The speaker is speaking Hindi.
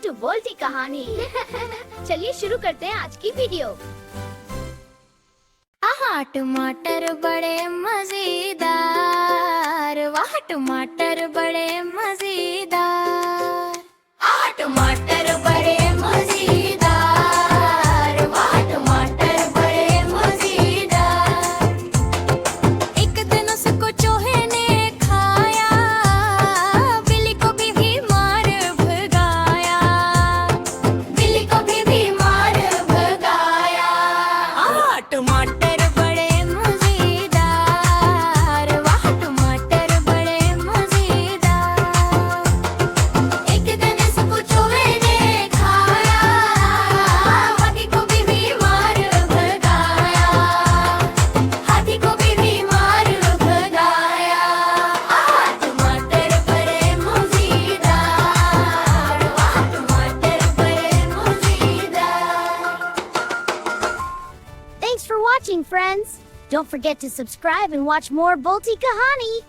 टू बोलती कहानी। चलिए शुरू करते हैं आज की वीडियो। आहा टमाटर बड़े मजेदार, वाह टमाटर बड़े मजेदार। आहा टमाटर बड़े मजेदार, वाह टमाटर बड़े मजेदार। एक दिन उसको चूहे ने खाया, बिल्ली को भी बीमार भगाया, बिल्ली को भी बीमार भगाया। आहा टमाटर बड़े मजेदार, वाह टमाटर बड़े मजेदार। एक दिन इसको चूहे ने खाया, हाथी को भी बीमार भगाया, हाथी को भी बीमार भगाया। आहा टमाटर बड़े मजेदार, वाह टमाटर बड़े मजेदार। Thanks for watching, friends. Don't forget to subscribe and watch more Bolti Kahani.